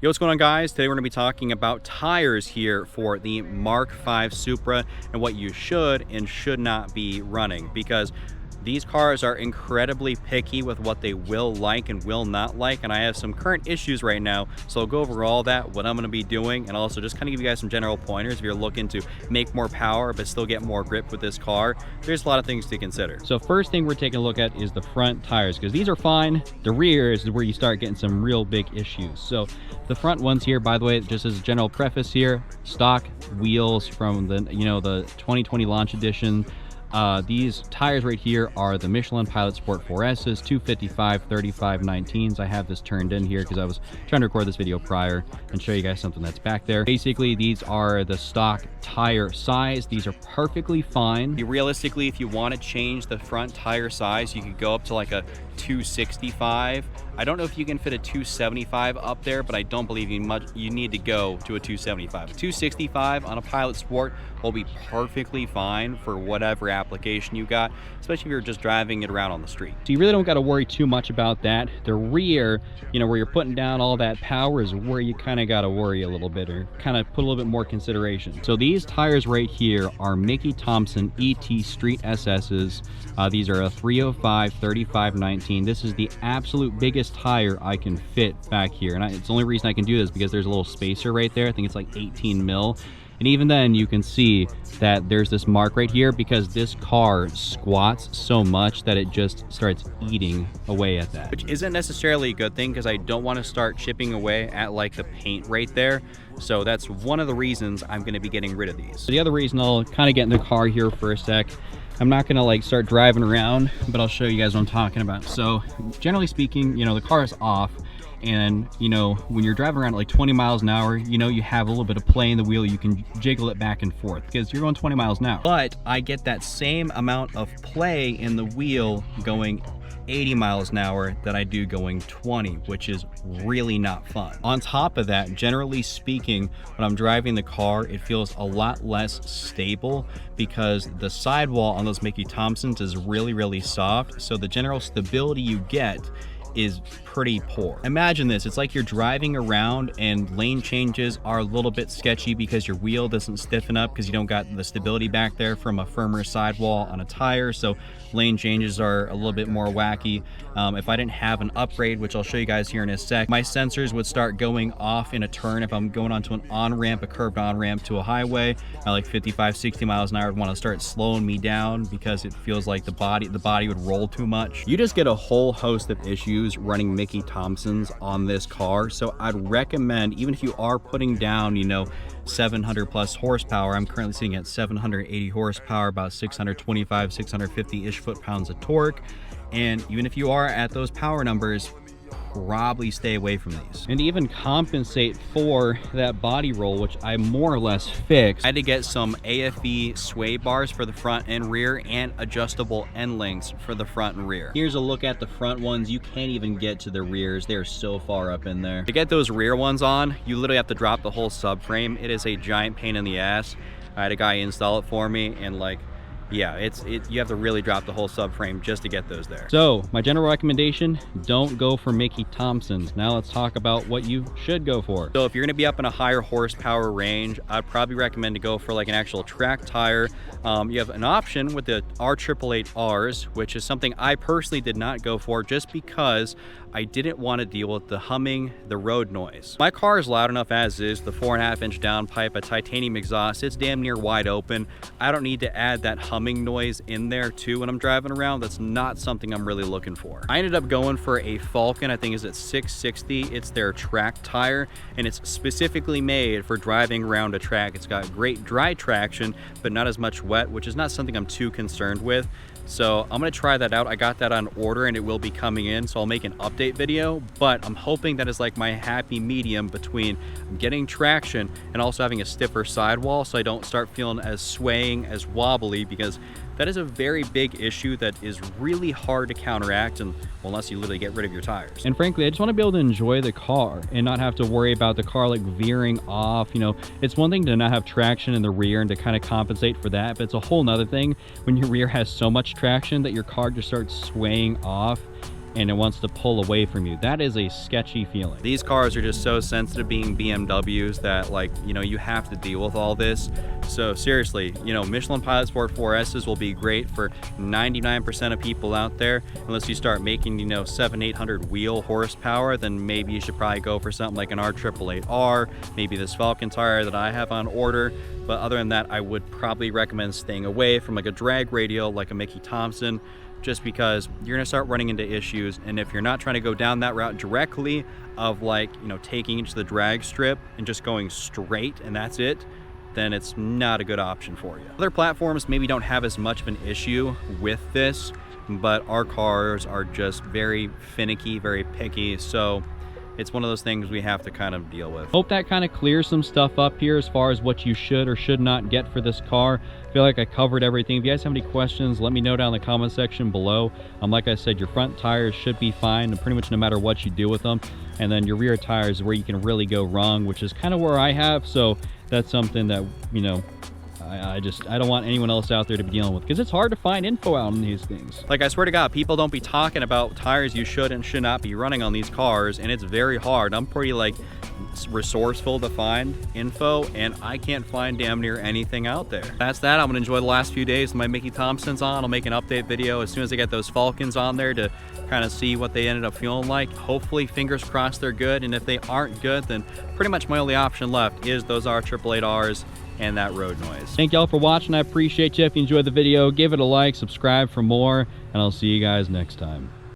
Yo, what's going on, guys? Today we're going to be talking about tires here for the Mark V Supra and what you should and should not be running, because these cars are incredibly picky with what they will like and will not like, and I have some current issues right now, so I'll go over all that, what I'm going to be doing, and also just kind of give you guys some general pointers if you're looking to make more power but still get more grip with this car. There's a lot of things to consider. So first thing we're taking a look at is the front tires, because these are fine. The rear is where you start getting some real big issues. So the front ones here, by the way, just as a general preface here, stock wheels from the the 2020 launch edition. These tires right here are the Michelin Pilot Sport 4S's 255/35/19s. I have this turned in here because I was trying to record this video prior and show you guys something that's back there. Basically, these are the stock tire size. These are perfectly fine. Realistically, if you want to change the front tire size, you could go up to like a 265. I don't know if you can fit a 275 up there, but I don't believe you need to go to a 275. A 265 on a Pilot Sport will be perfectly fine for whatever application you got, especially if you're just driving it around on the street. So you really don't got to worry too much about that. The rear, where you're putting down all that power, is where you kind of got to worry a little bit, or kind of put a little bit more consideration. So these tires right here are Mickey Thompson ET Street SS's. These are a 305/35/19. This is the absolute biggest tire I can fit back here, and it's the only reason I can do this because there's a little spacer right there. I think it's like 18 mil. And even then, you can see that there's this mark right here because this car squats so much that it just starts eating away at that. Which isn't necessarily a good thing, because I don't want to start chipping away at like the paint right there. So that's one of the reasons I'm going to be getting rid of these. The other reason, I'll kind of get in the car here for a sec. I'm not gonna like start driving around, but I'll show you guys what I'm talking about. So generally speaking, the car is off, and when you're driving around at like 20 miles an hour, you have a little bit of play in the wheel. You can jiggle it back and forth because you're going 20 miles an hour. But I get that same amount of play in the wheel going 80 miles an hour that I do going 20, which is really not fun. On top of that, generally speaking, when I'm driving the car, it feels a lot less stable because the sidewall on those Mickey Thompsons is really, really soft. So the general stability you get is pretty poor. Imagine this, it's like you're driving around and lane changes are a little bit sketchy because your wheel doesn't stiffen up because you don't got the stability back there from a firmer sidewall on a tire, so lane changes are a little bit more wacky. If I didn't have an upgrade, which I'll show you guys here in a sec, my sensors would start going off in a turn if I'm going onto an on-ramp, a curved on-ramp to a highway at like 55-60 miles an hour. I'd want to start slowing me down because it feels like the body would roll too much. You just get a whole host of issues running Mickey Thompsons on this car. So I'd recommend, even if you are putting down 700 plus horsepower, I'm currently sitting at 780 horsepower, about 625 650-ish foot-pounds of torque, and even if you are at those power numbers, probably stay away from these. And to even compensate for that body roll, which I more or less fixed, I had to get some AFE sway bars for the front and rear and adjustable end links for the front and rear. Here's a look at the front ones. You can't even get to the rears. They're so far up in there. To get those rear ones on, you literally have to drop the whole subframe. It is a giant pain in the ass. I had a guy install it for me, and yeah, you have to really drop the whole subframe just to get those there. So my general recommendation, don't go for Mickey Thompsons. Now let's talk about what you should go for. So if you're gonna be up in a higher horsepower range, I'd probably recommend to go for like an actual track tire. You have an option with the R888Rs, which is something I personally did not go for just because I didn't want to deal with the humming, the road noise. My car is loud enough as is, the 4.5-inch downpipe, a titanium exhaust, it's damn near wide open. I don't need to add that humming noise in there too when I'm driving around. That's not something I'm really looking for. I ended up going for a Falcon, I think is at 660. It's their track tire, and it's specifically made for driving around a track. It's got great dry traction, but not as much wet, which is not something I'm too concerned with. So I'm gonna try that out. I got that on order and it will be coming in, so I'll make an update video, but I'm hoping that is like my happy medium between getting traction and also having a stiffer sidewall so I don't start feeling as swaying, as wobbly, because that is a very big issue that is really hard to counteract, and well, unless you literally get rid of your tires. And frankly, I just want to be able to enjoy the car and not have to worry about the car like veering off. It's one thing to not have traction in the rear and to kind of compensate for that, but it's a whole nother thing when your rear has so much traction that your car just starts swaying off and it wants to pull away from you. That is a sketchy feeling. These cars are just so sensitive, being BMWs, that, like, you know, you have to deal with all this. So seriously, you know, Michelin Pilot Sport 4S's will be great for 99% of people out there. Unless you start making, you know, 700-800 wheel horsepower, then maybe you should probably go for something like an R888R, maybe this Falcon tire that I have on order. But other than that, I would probably recommend staying away from like a drag radial like a Mickey Thompson, just because you're gonna start running into issues. And if you're not trying to go down that route directly of, like, you know, taking it to the drag strip and just going straight and that's it, then it's not a good option for you. Other platforms maybe don't have as much of an issue with this, but our cars are just very finicky, very picky, so it's one of those things we have to kind of deal with. Hope that kind of clears some stuff up here as far as what you should or should not get for this car. I feel like I covered everything. If you guys have any questions, let me know down in the comment section below. Like I said, your front tires should be fine, and pretty much no matter what you do with them. And then your rear tires is where you can really go wrong, which is kind of where I have. So that's something that, you know, I don't want anyone else out there to be dealing with, because it's hard to find info out on these things. Like, I swear to God, people don't be talking about tires you should and should not be running on these cars, and it's very hard. I'm pretty, like, resourceful to find info, and I can't find damn near anything out there. That's that. I'm gonna enjoy the last few days with my Mickey Thompsons on. I'll make an update video as soon as I get those Falcons on there to kind of see what they ended up feeling like. Hopefully, fingers crossed, they're good, and if they aren't good, then pretty much my only option left is those R888Rs and that road noise. Thank y'all for watching. I appreciate you. If you enjoyed the video, give it a like, subscribe for more, and I'll see you guys next time.